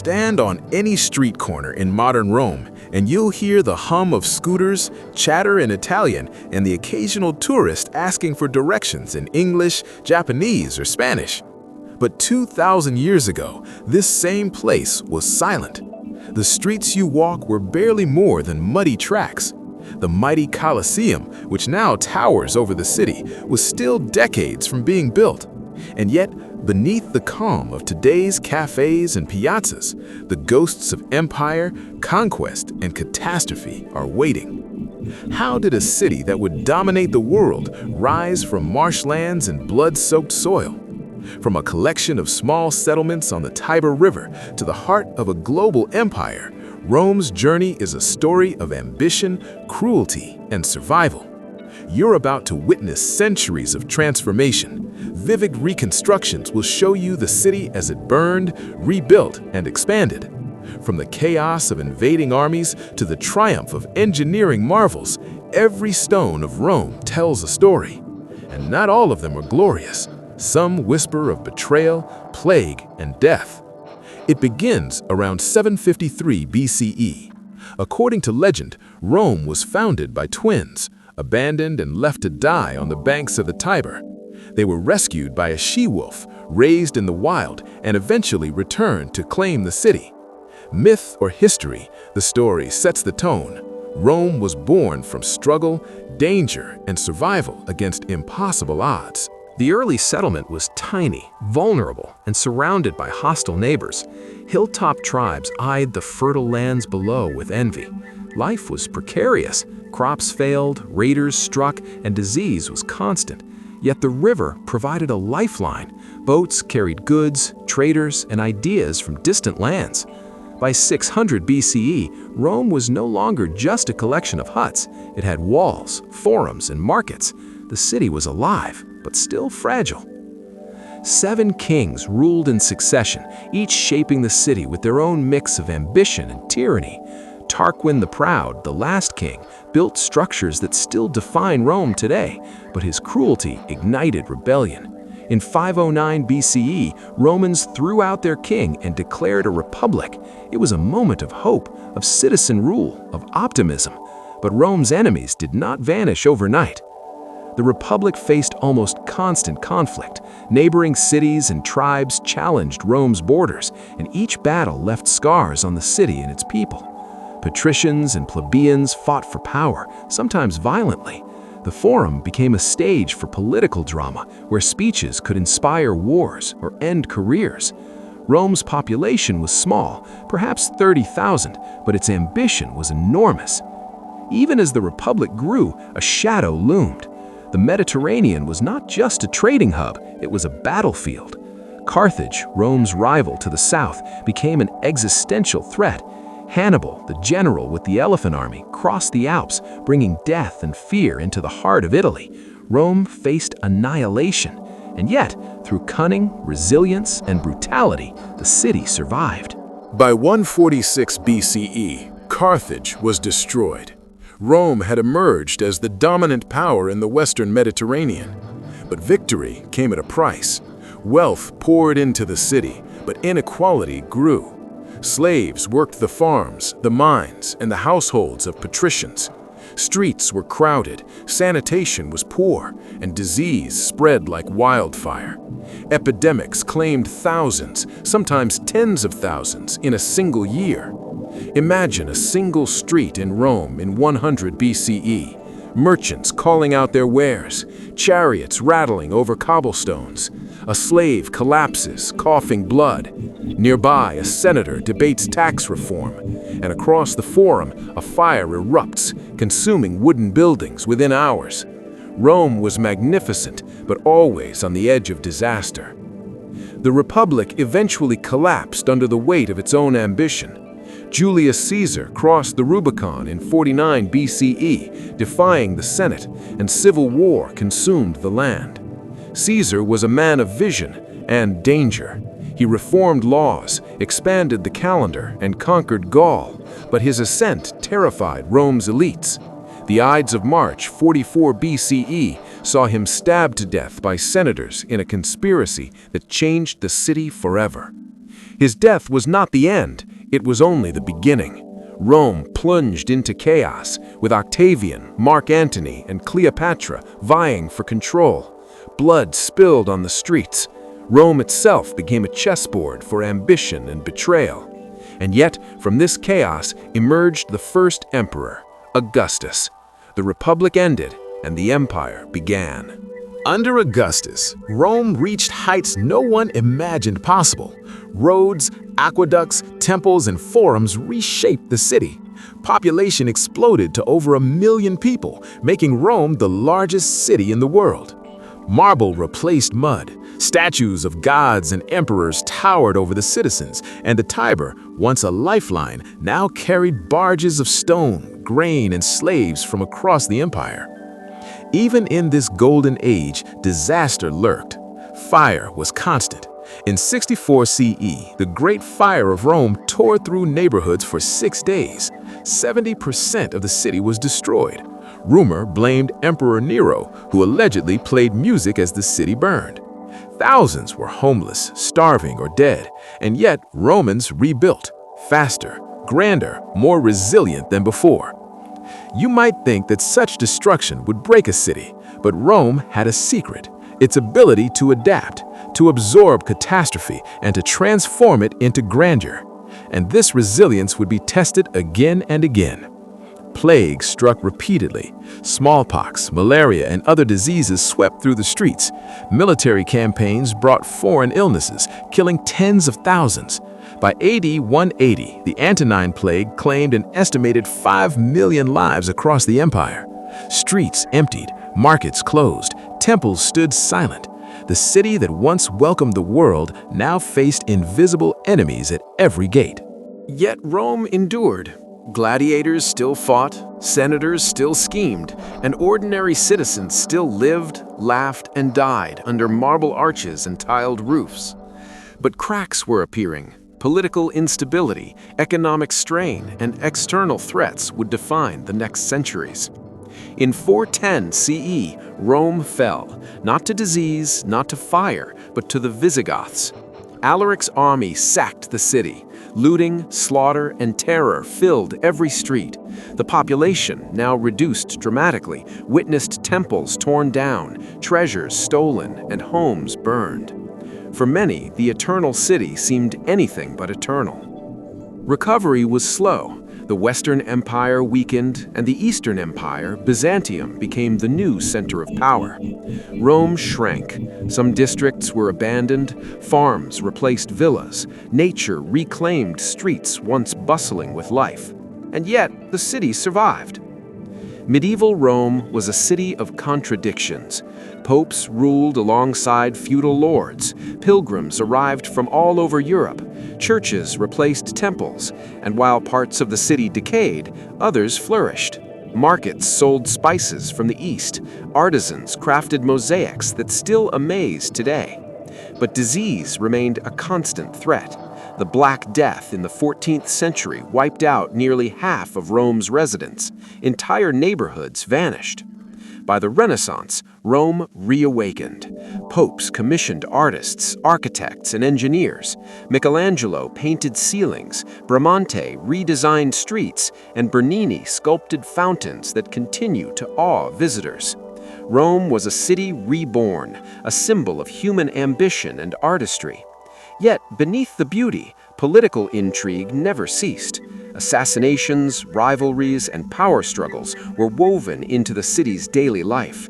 Stand on any street corner in modern Rome, and you'll hear the hum of scooters, chatter in Italian, and the occasional tourist asking for directions in English, Japanese, or Spanish. But 2,000 years ago, this same place was silent. The streets you walk were barely more than muddy tracks. The mighty Colosseum, which now towers over the city, was still decades from being built. And yet, beneath the calm of today's cafes and piazzas, the ghosts of empire, conquest, and catastrophe are waiting. How did a city that would dominate the world rise from marshlands and blood-soaked soil? From a collection of small settlements on the Tiber River to the heart of a global empire, Rome's journey is a story of ambition, cruelty, and survival. You're about to witness centuries of transformation. Vivid reconstructions will show you the city as it burned, rebuilt, and expanded. From the chaos of invading armies to the triumph of engineering marvels, every stone of Rome tells a story. And not all of them are glorious. Some whisper of betrayal, plague, and death. It begins around 753 BCE. According to legend, Rome was founded by twins, abandoned and left to die on the banks of the Tiber. They were rescued by a she-wolf, raised in the wild, and eventually returned to claim the city. Myth or history, the story sets the tone. Rome was born from struggle, danger, and survival against impossible odds. The early settlement was tiny, vulnerable, and surrounded by hostile neighbors. Hilltop tribes eyed the fertile lands below with envy. Life was precarious. Crops failed, raiders struck, and disease was constant. Yet the river provided a lifeline. Boats carried goods, traders, and ideas from distant lands. By 600 BCE, Rome was no longer just a collection of huts. It had walls, forums, and markets. The city was alive, but still fragile. 7 kings ruled in succession, each shaping the city with their own mix of ambition and tyranny. Tarquin the Proud, the last king, built structures that still define Rome today, but his cruelty ignited rebellion. In 509 BCE, Romans threw out their king and declared a republic. It was a moment of hope, of citizen rule, of optimism. But Rome's enemies did not vanish overnight. The Republic faced almost constant conflict. Neighboring cities and tribes challenged Rome's borders, and each battle left scars on the city and its people. Patricians and plebeians fought for power, sometimes violently. The Forum became a stage for political drama, where speeches could inspire wars or end careers. Rome's population was small, perhaps 30,000, but its ambition was enormous. Even as the Republic grew, a shadow loomed. The Mediterranean was not just a trading hub, it was a battlefield. Carthage, Rome's rival to the south, became an existential threat. Hannibal, the general with the elephant army, crossed the Alps, bringing death and fear into the heart of Italy. Rome faced annihilation, and yet, through cunning, resilience, and brutality, the city survived. By 146 BCE, Carthage was destroyed. Rome had emerged as the dominant power in the Western Mediterranean. But victory came at a price. Wealth poured into the city, but inequality grew. Slaves worked the farms, the mines, and the households of patricians. Streets were crowded, sanitation was poor, and disease spread like wildfire. Epidemics claimed thousands, sometimes tens of thousands, in a single year. Imagine a single street in Rome in 100 BCE. Merchants calling out their wares, chariots rattling over cobblestones. A slave collapses, coughing blood. Nearby, a senator debates tax reform. And across the Forum, a fire erupts, consuming wooden buildings within hours. Rome was magnificent, but always on the edge of disaster. The Republic eventually collapsed under the weight of its own ambition. Julius Caesar crossed the Rubicon in 49 BCE, defying the Senate, and civil war consumed the land. Caesar was a man of vision and danger. He reformed laws, expanded the calendar, and conquered Gaul, but his ascent terrified Rome's elites. The Ides of March 44 BCE saw him stabbed to death by senators in a conspiracy that changed the city forever. His death was not the end, it was only the beginning. Rome plunged into chaos, with Octavian, Mark Antony, and Cleopatra vying for control. Blood spilled on the streets. Rome itself became a chessboard for ambition and betrayal. And yet, from this chaos emerged the first emperor, Augustus. The Republic ended, and the empire began. Under Augustus, Rome reached heights no one imagined possible. Roads, aqueducts, temples, and forums reshaped the city. Population exploded to over 1 million people, making Rome the largest city in the world. Marble replaced mud. Statues of gods and emperors towered over the citizens, and the Tiber, once a lifeline, now carried barges of stone, grain, and slaves from across the empire. Even in this golden age, disaster lurked. Fire was constant. In 64 CE, the Great Fire of Rome tore through neighborhoods for 6 days. 70% of the city was destroyed. Rumor blamed Emperor Nero, who allegedly played music as the city burned. Thousands were homeless, starving, or dead, and yet Romans rebuilt, faster, grander, more resilient than before. You might think that such destruction would break a city, but Rome had a secret: its ability to adapt, to absorb catastrophe, and to transform it into grandeur. And this resilience would be tested again and again. Plague struck repeatedly. Smallpox, malaria, and other diseases swept through the streets. Military campaigns brought foreign illnesses, killing tens of thousands. By AD 180, the Antonine Plague claimed an estimated 5 million lives across the empire. Streets emptied, markets closed, temples stood silent. The city that once welcomed the world now faced invisible enemies at every gate. Yet Rome endured. Gladiators still fought, senators still schemed, and ordinary citizens still lived, laughed, and died under marble arches and tiled roofs. But cracks were appearing. Political instability, economic strain, and external threats would define the next centuries. In 410 CE, Rome fell, not to disease, not to fire, but to the Visigoths. Alaric's army sacked the city. Looting, slaughter, and terror filled every street. The population, now reduced dramatically, witnessed temples torn down, treasures stolen, and homes burned. For many, the eternal city seemed anything but eternal. Recovery was slow. The Western Empire weakened, and the Eastern Empire, Byzantium, became the new center of power. Rome shrank. Some districts were abandoned, farms replaced villas, nature reclaimed streets once bustling with life. And yet, the city survived. Medieval Rome was a city of contradictions. Popes ruled alongside feudal lords. Pilgrims arrived from all over Europe. Churches replaced temples, and while parts of the city decayed, others flourished. Markets sold spices from the east. Artisans crafted mosaics that still amaze today. But disease remained a constant threat. The Black Death in the 14th century wiped out nearly half of Rome's residents. Entire neighborhoods vanished. By the Renaissance, Rome reawakened. Popes commissioned artists, architects, and engineers. Michelangelo painted ceilings, Bramante redesigned streets, and Bernini sculpted fountains that continue to awe visitors. Rome was a city reborn, a symbol of human ambition and artistry. Yet, beneath the beauty, political intrigue never ceased. Assassinations, rivalries, and power struggles were woven into the city's daily life.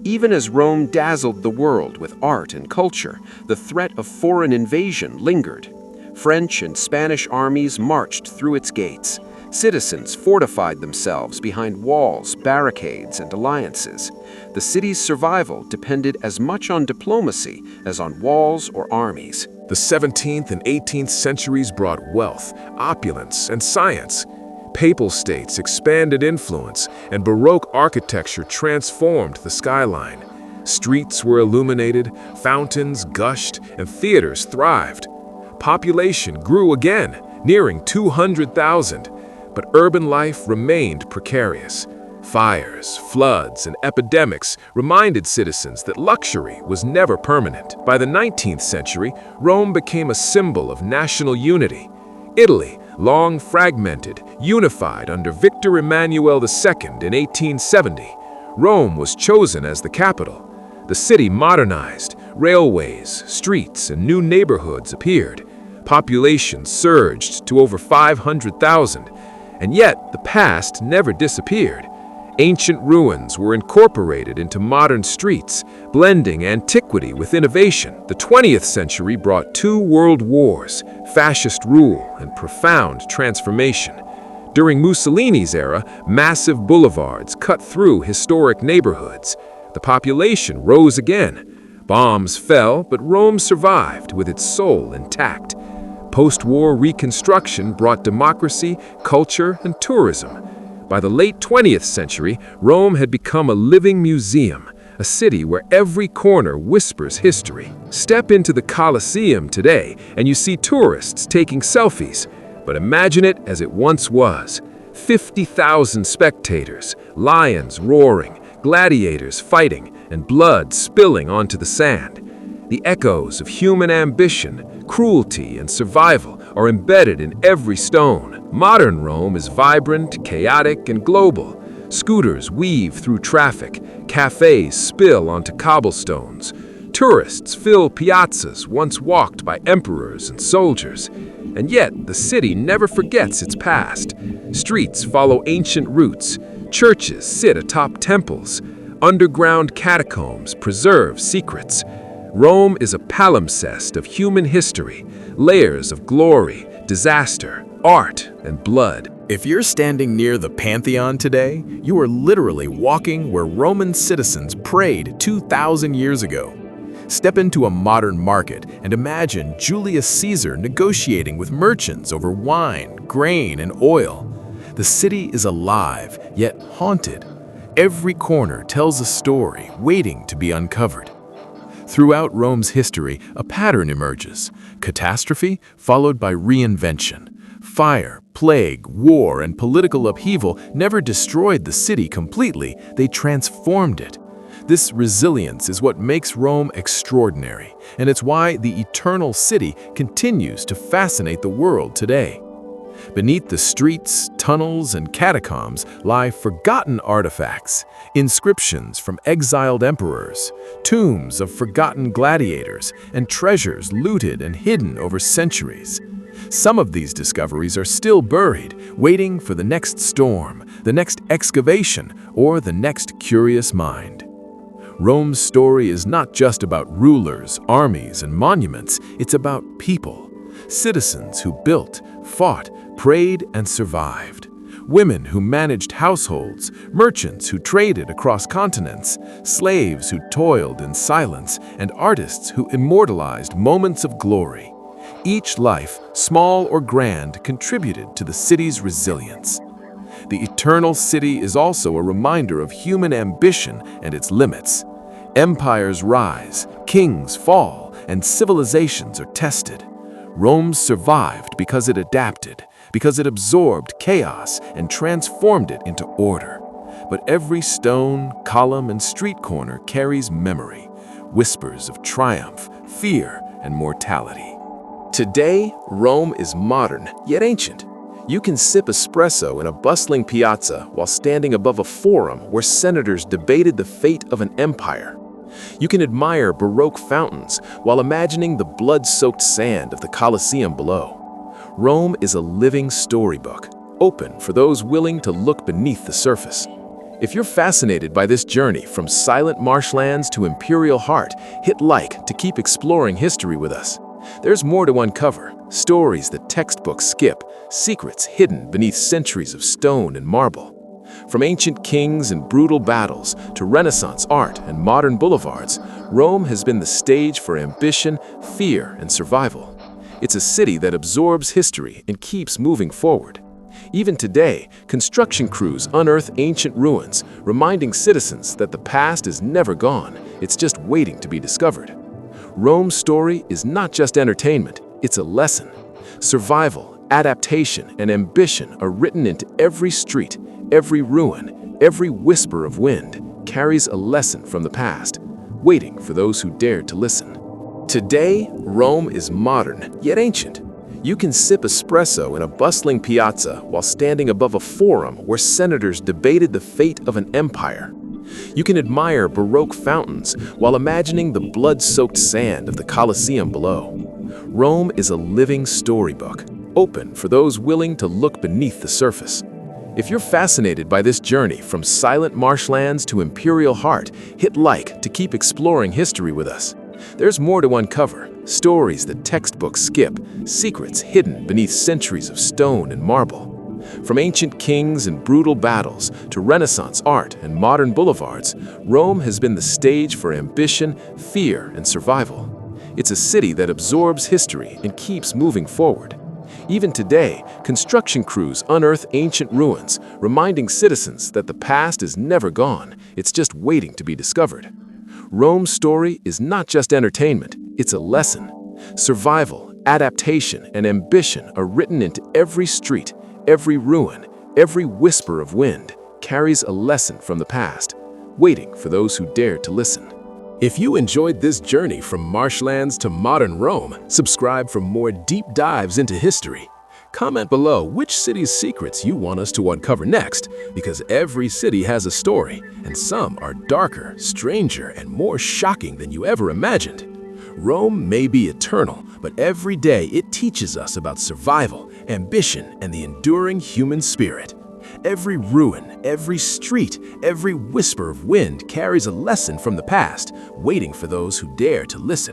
Even as Rome dazzled the world with art and culture, the threat of foreign invasion lingered. French and Spanish armies marched through its gates. Citizens fortified themselves behind walls, barricades, and alliances. The city's survival depended as much on diplomacy as on walls or armies. The 17th and 18th centuries brought wealth, opulence, and science. Papal states expanded influence, and Baroque architecture transformed the skyline. Streets were illuminated, fountains gushed, and theaters thrived. Population grew again, nearing 200,000, but urban life remained precarious. Fires, floods, and epidemics reminded citizens that luxury was never permanent. By the 19th century, Rome became a symbol of national unity. Italy, long fragmented, unified under Victor Emmanuel II in 1870. Rome was chosen as the capital. The city modernized, railways, streets, and new neighborhoods appeared. Population surged to over 500,000, and yet the past never disappeared. Ancient ruins were incorporated into modern streets, blending antiquity with innovation. The 20th century brought 2 world wars, fascist rule, and profound transformation. During Mussolini's era, massive boulevards cut through historic neighborhoods. The population rose again. Bombs fell, but Rome survived with its soul intact. Post-war reconstruction brought democracy, culture, and tourism. By the late 20th century, Rome had become a living museum, a city where every corner whispers history. Step into the Colosseum today, and you see tourists taking selfies. But imagine it as it once was. 50,000 spectators, lions roaring, gladiators fighting, and blood spilling onto the sand. The echoes of human ambition, cruelty, and survival are embedded in every stone. Modern Rome is vibrant, chaotic, and global. Scooters weave through traffic, cafes spill onto cobblestones. Tourists fill piazzas once walked by emperors and soldiers. And yet, the city never forgets its past. Streets follow ancient routes. Churches sit atop temples. Underground catacombs preserve secrets. Rome is a palimpsest of human history, layers of glory, disaster, art, and blood. If you're standing near the Pantheon today, you are literally walking where Roman citizens prayed 2,000 years ago. Step into a modern market and imagine Julius Caesar negotiating with merchants over wine, grain, and oil. The city is alive, yet haunted. Every corner tells a story waiting to be uncovered. Throughout Rome's history, a pattern emerges: catastrophe followed by reinvention. Fire, plague, war, and political upheaval never destroyed the city completely, they transformed it. This resilience is what makes Rome extraordinary, and it's why the eternal city continues to fascinate the world today. Beneath the streets, tunnels, and catacombs lie forgotten artifacts, inscriptions from exiled emperors, tombs of forgotten gladiators, and treasures looted and hidden over centuries. Some of these discoveries are still buried, waiting for the next storm, the next excavation, or the next curious mind. Rome's story is not just about rulers, armies, and monuments, it's about people. Citizens who built, fought, prayed, and survived. Women who managed households, merchants who traded across continents, slaves who toiled in silence, and artists who immortalized moments of glory. Each life, small or grand, contributed to the city's resilience. The eternal city is also a reminder of human ambition and its limits. Empires rise, kings fall, and civilizations are tested. Rome survived because it adapted, because it absorbed chaos and transformed it into order. But every stone, column, and street corner carries memory, whispers of triumph, fear, and mortality. Today, Rome is modern, yet ancient. You can sip espresso in a bustling piazza while standing above a forum where senators debated the fate of an empire. You can admire Baroque fountains while imagining the blood-soaked sand of the Colosseum below. Rome is a living storybook, open for those willing to look beneath the surface. If you're fascinated by this journey from silent marshlands to imperial heart, hit like to keep exploring history with us. There's more to uncover, stories that textbooks skip, secrets hidden beneath centuries of stone and marble. From ancient kings and brutal battles to Renaissance art and modern boulevards, Rome has been the stage for ambition, fear, and survival. It's a city that absorbs history and keeps moving forward. Even today, construction crews unearth ancient ruins, reminding citizens that the past is never gone, it's just waiting to be discovered. Rome's story is not just entertainment, it's a lesson. Survival, adaptation, and ambition are written into every street, every ruin, every whisper of wind carries a lesson from the past, waiting for those who dare to listen. Today, Rome is modern, yet ancient. You can sip espresso in a bustling piazza while standing above a forum where senators debated the fate of an empire. You can admire Baroque fountains while imagining the blood-soaked sand of the Colosseum below. Rome is a living storybook, open for those willing to look beneath the surface. If you're fascinated by this journey from silent marshlands to imperial heart, hit like to keep exploring history with us. There's more to uncover, stories that textbooks skip, secrets hidden beneath centuries of stone and marble. From ancient kings and brutal battles to Renaissance art and modern boulevards, Rome has been the stage for ambition, fear, and survival. It's a city that absorbs history and keeps moving forward. Even today, construction crews unearth ancient ruins, reminding citizens that the past is never gone, it's just waiting to be discovered. Rome's story is not just entertainment, it's a lesson. Survival, adaptation, and ambition are written into every street, every ruin, every whisper of wind carries a lesson from the past, waiting for those who dare to listen. If you enjoyed this journey from marshlands to modern Rome, subscribe for more deep dives into history. Comment below which city's secrets you want us to uncover next, because every city has a story, and some are darker, stranger, and more shocking than you ever imagined. Rome may be eternal, but every day it teaches us about survival, ambition, and the enduring human spirit. Every ruin, every street, every whisper of wind carries a lesson from the past, waiting for those who dare to listen.